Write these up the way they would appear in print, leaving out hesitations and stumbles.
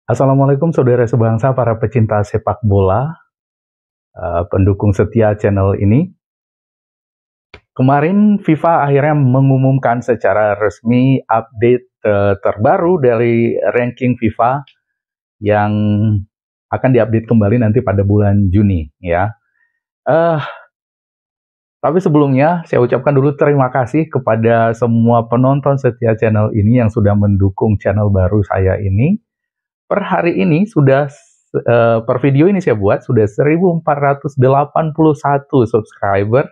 Assalamualaikum saudara sebangsa, para pecinta sepak bola, pendukung setia channel ini. Kemarin FIFA akhirnya mengumumkan secara resmi update terbaru dari ranking FIFA yang akan diupdate kembali nanti pada bulan Juni ya. Tapi sebelumnya saya ucapkan dulu terima kasih kepada semua penonton setia channel ini yang sudah mendukung channel baru saya ini. Per hari ini sudah per video ini saya buat sudah 1481 subscriber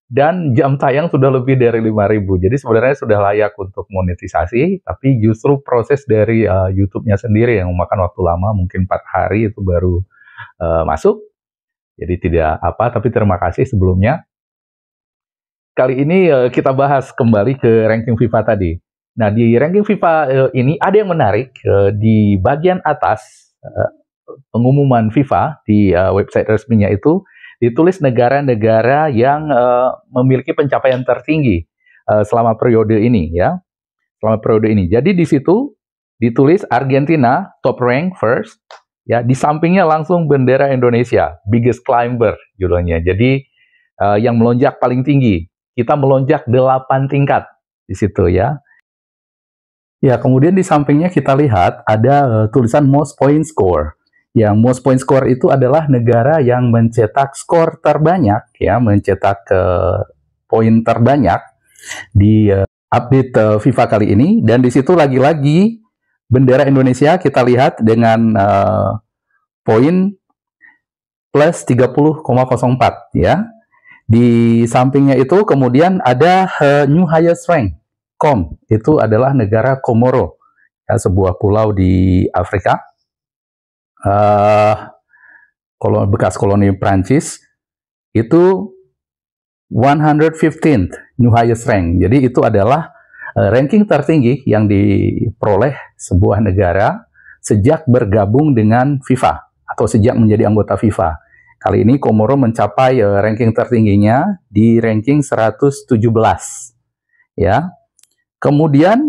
dan jam tayang sudah lebih dari 5.000. Jadi sebenarnya sudah layak untuk monetisasi, tapi justru proses dari YouTube-nya sendiri yang memakan waktu lama, mungkin 4 hari itu baru masuk. Jadi tidak apa, tapi terima kasih sebelumnya. Kali ini kita bahas kembali ke ranking FIFA tadi. Nah, di ranking FIFA ini ada yang menarik. Di bagian atas pengumuman FIFA di website resminya itu ditulis negara-negara yang memiliki pencapaian tertinggi selama periode ini ya. Selama periode ini. Jadi di situ ditulis Argentina top rank first ya, di sampingnya langsung bendera Indonesia, biggest climber judulnya. Jadi yang melonjak paling tinggi. Kita melonjak 8 tingkat di situ ya. Ya, kemudian di sampingnya kita lihat ada tulisan most point score. Yang most point score itu adalah negara yang mencetak skor terbanyak ya, mencetak poin terbanyak di update FIFA kali ini. Dan di situ lagi-lagi bendera Indonesia kita lihat dengan poin plus 30,04 ya. Di sampingnya itu kemudian ada new highest rank, COM, itu adalah negara Komoro, ya, sebuah pulau di Afrika, bekas koloni Prancis, itu 115th new highest rank. Jadi itu adalah ranking tertinggi yang diperoleh sebuah negara sejak bergabung dengan FIFA atau sejak menjadi anggota FIFA. Kali ini Komoro mencapai ranking tertingginya di ranking 117 ya. Kemudian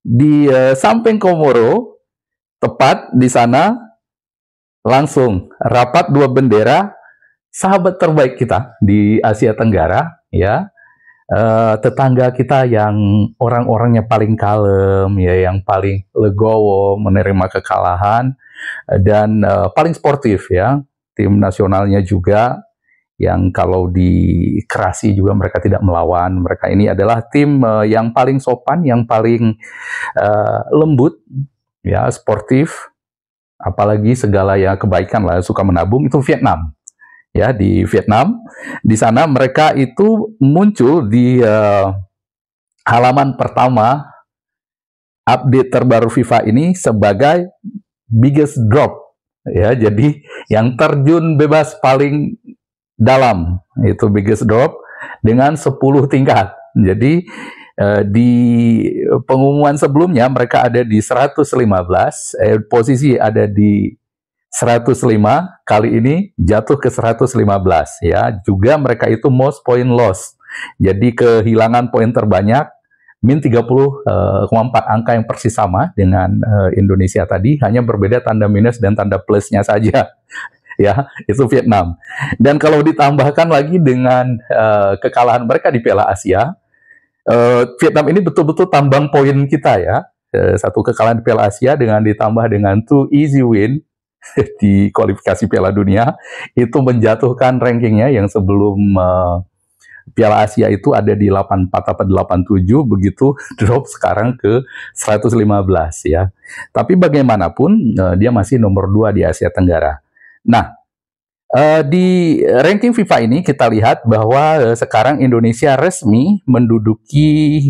di samping Komoro, tepat di sana langsung rapat dua bendera sahabat terbaik kita di Asia Tenggara ya. Tetangga kita yang orang-orangnya paling kalem ya, yang paling legowo menerima kekalahan dan paling sportif ya. Tim nasionalnya juga yang kalau dikerasi juga mereka tidak melawan. Mereka ini adalah tim yang paling sopan, yang paling lembut, ya, sportif, apalagi segala yang kebaikan lah, suka menabung, itu Vietnam. Ya, di Vietnam, di sana mereka itu muncul di halaman pertama update terbaru FIFA ini sebagai biggest drop. Ya, jadi yang terjun bebas paling dalam itu biggest drop dengan 10 tingkat. Jadi di pengumuman sebelumnya mereka ada di 115, posisi ada di 105, kali ini jatuh ke 115 ya. Juga mereka itu most point loss. Jadi kehilangan poin terbanyak min 30,4, angka yang persis sama dengan Indonesia tadi, hanya berbeda tanda minus dan tanda plusnya saja. Ya, itu Vietnam. Dan kalau ditambahkan lagi dengan kekalahan mereka di Piala Asia, Vietnam ini betul-betul tambang poin kita ya. Satu kekalahan di Piala Asia dengan ditambah dengan 2 easy win di kualifikasi Piala Dunia, itu menjatuhkan rankingnya yang sebelum Piala Asia itu ada di 84 atau 87, begitu drop sekarang ke 115 ya. Tapi bagaimanapun dia masih nomor 2 di Asia Tenggara. Nah, di ranking FIFA ini kita lihat bahwa sekarang Indonesia resmi menduduki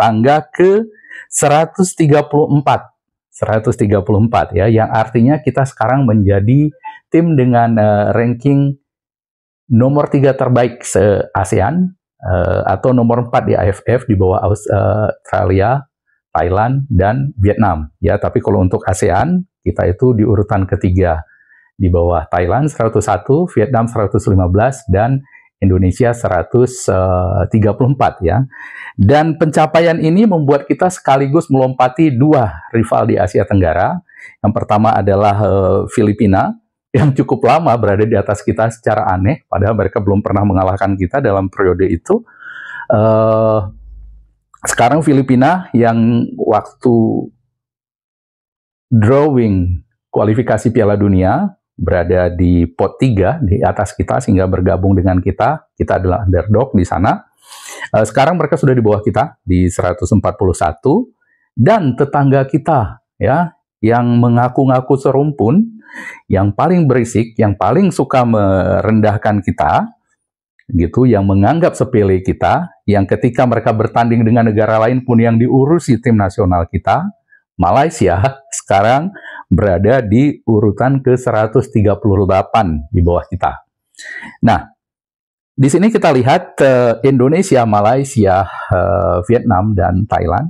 tangga ke 134 ya, yang artinya kita sekarang menjadi tim dengan ranking nomor 3 terbaik se-ASEAN atau nomor 4 di AFF di bawah Australia, Thailand, dan Vietnam ya. Tapi kalau untuk ASEAN kita itu di urutan ketiga di bawah Thailand 101, Vietnam 115, dan Indonesia 134 ya. Dan pencapaian ini membuat kita sekaligus melompati dua rival di Asia Tenggara. Yang pertama adalah Filipina, yang cukup lama berada di atas kita secara aneh, padahal mereka belum pernah mengalahkan kita dalam periode itu. Sekarang Filipina yang waktu drawing kualifikasi Piala Dunia berada di pot 3 di atas kita sehingga bergabung dengan kita. Kita adalah underdog di sana. Sekarang mereka sudah di bawah kita di 141 dan tetangga kita ya yang mengaku-ngaku serumpun, yang paling berisik, yang paling suka merendahkan kita gitu, yang menganggap sepele kita, yang ketika mereka bertanding dengan negara lain pun yang diurusi tim nasional kita, Malaysia sekarang berada di urutan ke-138 di bawah kita. Nah, di sini kita lihat Indonesia, Malaysia, Vietnam, dan Thailand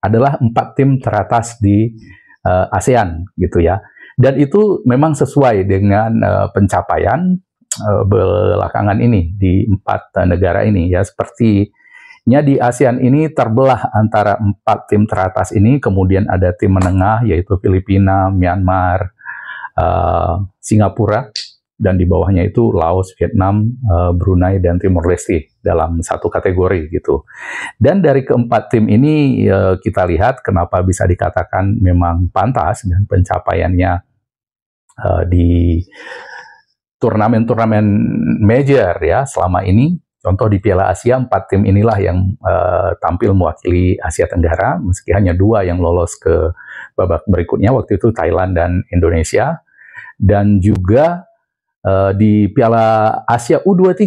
adalah 4 tim teratas di ASEAN gitu ya. Dan itu memang sesuai dengan pencapaian belakangan ini di 4 negara ini ya. Sepertinya di ASEAN ini terbelah antara 4 tim teratas ini, kemudian ada tim menengah yaitu Filipina, Myanmar, Singapura, dan di bawahnya itu Laos, Vietnam, Brunei, dan Timor Leste dalam satu kategori gitu. Dan dari keempat tim ini kita lihat kenapa bisa dikatakan memang pantas dan pencapaiannya di turnamen-turnamen major ya selama ini. Contoh di Piala Asia, 4 tim inilah yang tampil mewakili Asia Tenggara, meski hanya 2 yang lolos ke babak berikutnya, waktu itu Thailand dan Indonesia. Dan juga di Piala Asia U23,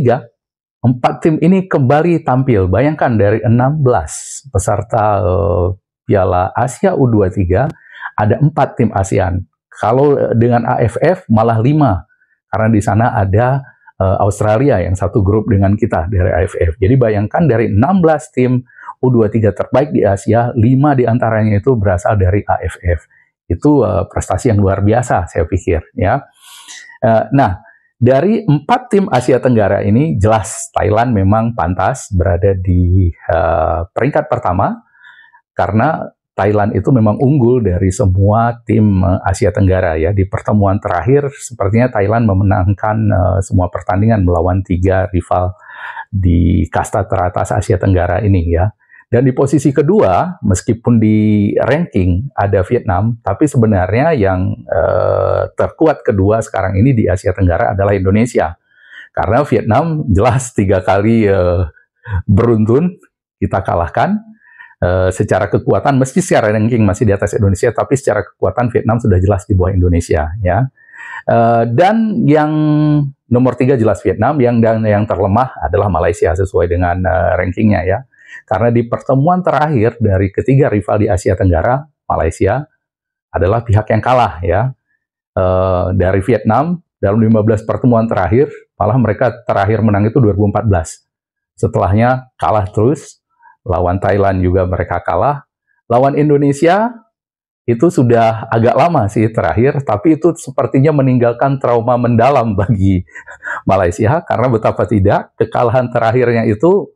4 tim ini kembali tampil. Bayangkan dari 16 peserta Piala Asia U23, ada 4 tim ASEAN. Kalau dengan AFF malah 5, karena di sana ada Australia yang satu grup dengan kita dari AFF. Jadi bayangkan dari 16 tim U23 terbaik di Asia, 5 diantaranya itu berasal dari AFF. Itu prestasi yang luar biasa saya pikir ya. Nah, dari 4 tim Asia Tenggara ini, jelas Thailand memang pantas berada di peringkat pertama, karena Thailand itu memang unggul dari semua tim Asia Tenggara ya. Di pertemuan terakhir, sepertinya Thailand memenangkan semua pertandingan melawan 3 rival di kasta teratas Asia Tenggara ini ya. Dan di posisi kedua, meskipun di ranking ada Vietnam, tapi sebenarnya yang terkuat kedua sekarang ini di Asia Tenggara adalah Indonesia. Karena Vietnam jelas 3 kali beruntun kita kalahkan. Secara kekuatan, meski secara ranking masih di atas Indonesia, tapi secara kekuatan Vietnam sudah jelas di bawah Indonesia ya. Dan yang nomor 3 jelas Vietnam, dan yang terlemah adalah Malaysia sesuai dengan rankingnya ya. Karena di pertemuan terakhir dari ketiga rival di Asia Tenggara, Malaysia adalah pihak yang kalah ya. Dari Vietnam dalam 15 pertemuan terakhir, malah mereka terakhir menang itu 2014. Setelahnya kalah terus, lawan Thailand juga mereka kalah, lawan Indonesia itu sudah agak lama sih terakhir, tapi itu sepertinya meninggalkan trauma mendalam bagi Malaysia, karena betapa tidak, kekalahan terakhirnya itu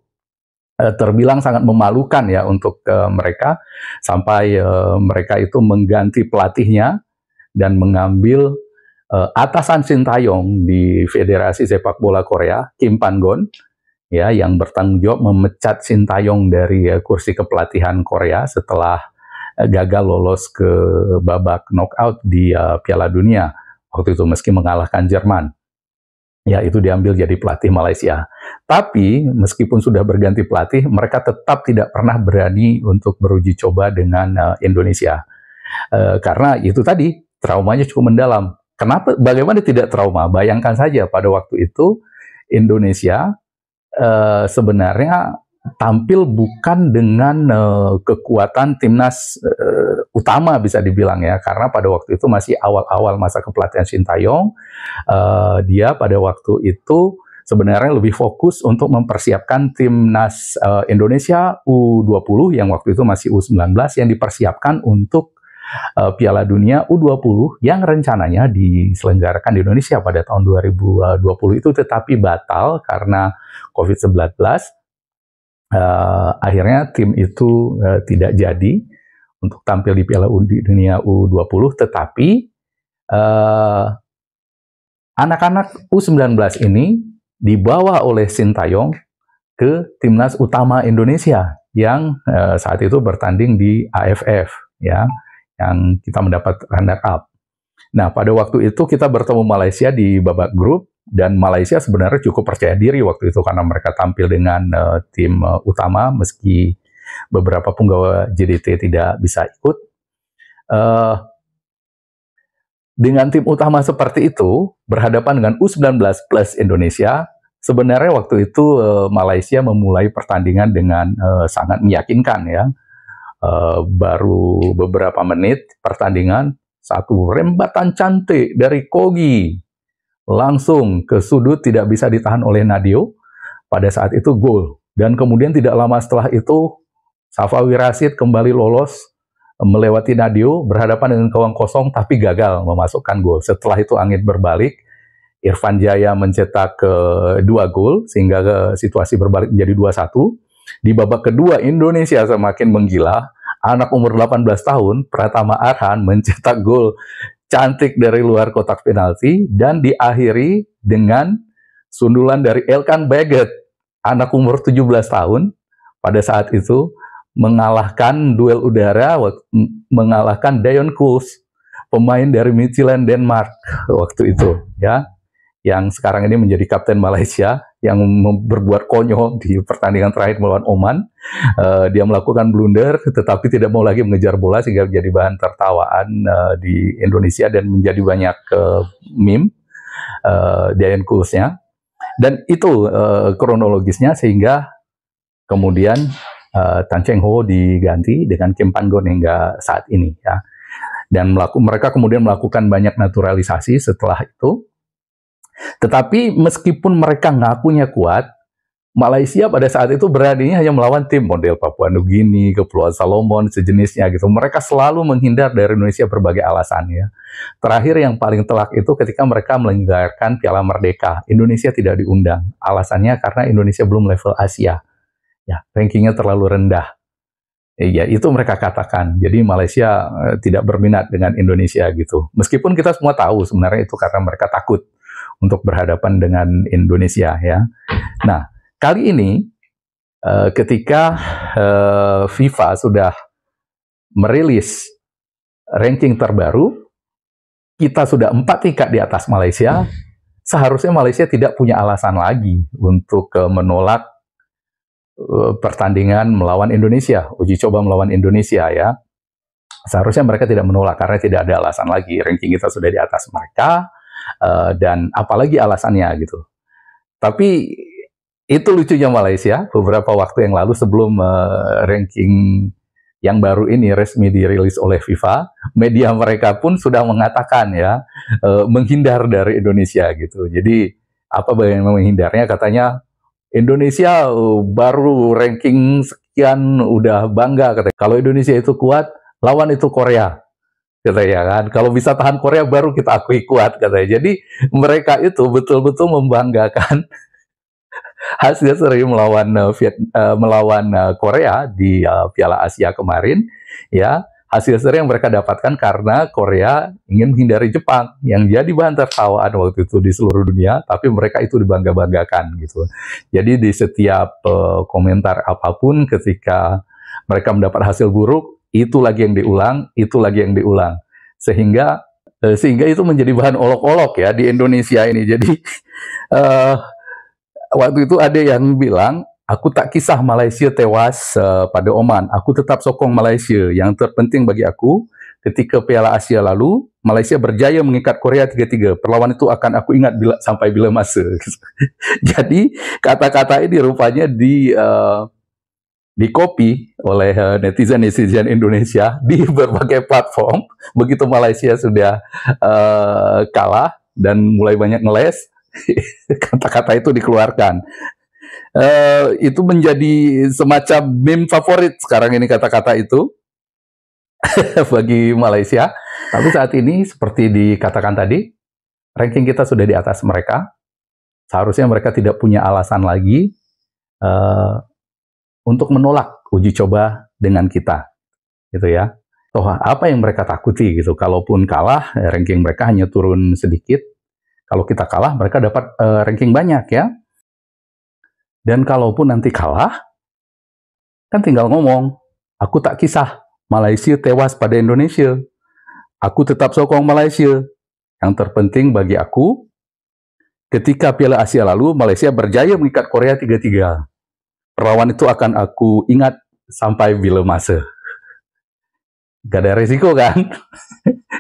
terbilang sangat memalukan ya untuk mereka, sampai mereka itu mengganti pelatihnya dan mengambil atasan Sintayong di Federasi Sepak Bola Korea, Kim Pan-gon, ya, yang bertanggung jawab memecat Sintayong dari kursi kepelatihan Korea setelah gagal lolos ke babak knockout di Piala Dunia waktu itu, meski mengalahkan Jerman. Ya, itu diambil jadi pelatih Malaysia. Tapi meskipun sudah berganti pelatih, mereka tetap tidak pernah berani untuk beruji coba dengan Indonesia. Karena itu tadi, traumanya cukup mendalam. Kenapa? Bagaimana tidak trauma? Bayangkan saja pada waktu itu Indonesia sebenarnya tampil bukan dengan kekuatan timnas utama bisa dibilang ya, karena pada waktu itu masih awal-awal masa kepelatihan Sintayong. Dia pada waktu itu sebenarnya lebih fokus untuk mempersiapkan timnas Indonesia U20 yang waktu itu masih U19 yang dipersiapkan untuk Piala Dunia U20 yang rencananya diselenggarakan di Indonesia pada tahun 2020 itu tetapi batal karena COVID-19. Akhirnya tim itu tidak jadi untuk tampil di Piala Dunia U20, tetapi anak-anak U19 ini dibawa oleh Sintayong ke timnas utama Indonesia yang saat itu bertanding di AFF, ya, yang kita mendapat runner up. Nah, pada waktu itu kita bertemu Malaysia di babak grup, dan Malaysia sebenarnya cukup percaya diri waktu itu karena mereka tampil dengan tim utama meski beberapa punggawa JDT tidak bisa ikut. Dengan tim utama seperti itu, berhadapan dengan U19 plus Indonesia, sebenarnya waktu itu Malaysia memulai pertandingan dengan sangat meyakinkan, ya. Baru beberapa menit pertandingan, satu rembatan cantik dari Kogi langsung ke sudut, tidak bisa ditahan oleh Nadio. Pada saat itu gol, dan kemudian tidak lama setelah itu Safawi Rashid kembali lolos melewati Nadio, berhadapan dengan gawang kosong tapi gagal memasukkan gol. Setelah itu angin berbalik, Irfan Jaya mencetak 2 gol sehingga situasi berbalik menjadi 2-1. Di babak kedua Indonesia semakin menggila. Anak umur 18 tahun, Pratama Arhan mencetak gol cantik dari luar kotak penalti dan diakhiri dengan sundulan dari Elkan Baggett, anak umur 17 tahun pada saat itu, mengalahkan duel udara, mengalahkan Dayon Kuls, pemain dari Midtjylland Denmark waktu itu, ya, yang sekarang ini menjadi kapten Malaysia, yang berbuat konyol di pertandingan terakhir melawan Oman. Dia melakukan blunder, tetapi tidak mau lagi mengejar bola sehingga menjadi bahan tertawaan di Indonesia dan menjadi banyak meme Dayon Kulsnya. Dan itu kronologisnya, sehingga kemudian Tan Cheng Ho diganti dengan Kim Pan Gon hingga saat ini, ya. Dan mereka kemudian melakukan banyak naturalisasi setelah itu. Tetapi meskipun mereka ngakunya kuat, Malaysia pada saat itu beraninya hanya melawan tim model Papua Nugini, Kepulauan Salomon, sejenisnya gitu. Mereka selalu menghindar dari Indonesia berbagai alasan, ya. Terakhir yang paling telak itu ketika mereka menyelenggarakan Piala Merdeka. Indonesia tidak diundang. Alasannya karena Indonesia belum level Asia. Ya, rankingnya terlalu rendah. Ya, itu mereka katakan. Jadi Malaysia tidak berminat dengan Indonesia gitu. Meskipun kita semua tahu sebenarnya itu karena mereka takut untuk berhadapan dengan Indonesia, ya. Nah, kali ini ketika FIFA sudah merilis ranking terbaru, kita sudah 4 tingkat di atas Malaysia. Seharusnya Malaysia tidak punya alasan lagi untuk menolak pertandingan melawan Indonesia, uji coba melawan Indonesia, ya. Seharusnya mereka tidak menolak karena tidak ada alasan lagi. Ranking kita sudah di atas mereka. Dan apalagi alasannya gitu. Tapi itu lucunya Malaysia, beberapa waktu yang lalu sebelum ranking yang baru ini resmi dirilis oleh FIFA, media mereka pun sudah mengatakan, ya, menghindar dari Indonesia gitu. Jadi apa bagaimana menghindarnya? Katanya Indonesia baru ranking sekian udah bangga, katanya. Kalau Indonesia itu kuat, lawan itu Korea, katanya kan. Kalau bisa tahan Korea baru kita akui kuat, katanya. Jadi mereka itu betul-betul membanggakan hasil seri melawan Korea di Piala Asia kemarin, ya. Hasil seri yang mereka dapatkan karena Korea ingin menghindari Jepang yang jadi bahan tertawaan waktu itu di seluruh dunia, tapi mereka itu dibangga-banggakan gitu. Jadi di setiap komentar apapun ketika mereka mendapat hasil buruk, itu lagi yang diulang, itu lagi yang diulang. Sehingga itu menjadi bahan olok-olok, ya, di Indonesia ini. Jadi waktu itu ada yang bilang, aku tak kisah Malaysia tewas pada Oman, aku tetap sokong Malaysia. Yang terpenting bagi aku, ketika Piala Asia lalu, Malaysia berjaya mengikat Korea 3-3. Perlawanan itu akan aku ingat sampai bila masa. Jadi kata-kata ini rupanya di-copy oleh netizen-netizen Indonesia di berbagai platform. Begitu Malaysia sudah kalah dan mulai banyak ngeles, kata-kata itu dikeluarkan. Itu menjadi semacam meme favorit sekarang ini, kata-kata itu. bagi Malaysia. Tapi saat ini seperti dikatakan tadi, ranking kita sudah di atas mereka. Seharusnya mereka tidak punya alasan lagi untuk menolak uji coba dengan kita, gitu ya. Toh apa yang mereka takuti gitu? Kalaupun kalah, ranking mereka hanya turun sedikit. Kalau kita kalah, mereka dapat ranking banyak ya. Dan kalaupun nanti kalah, kan tinggal ngomong, aku tak kisah Malaysia tewas pada Indonesia. Aku tetap sokong Malaysia. Yang terpenting bagi aku, ketika Piala Asia lalu, Malaysia berjaya mengikat Korea 3-3. Perlawan itu akan aku ingat sampai bila masa. Gak ada resiko kan?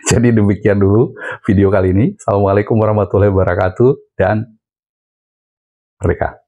Jadi demikian dulu video kali ini. Assalamualaikum warahmatullahi wabarakatuh dan merdeka.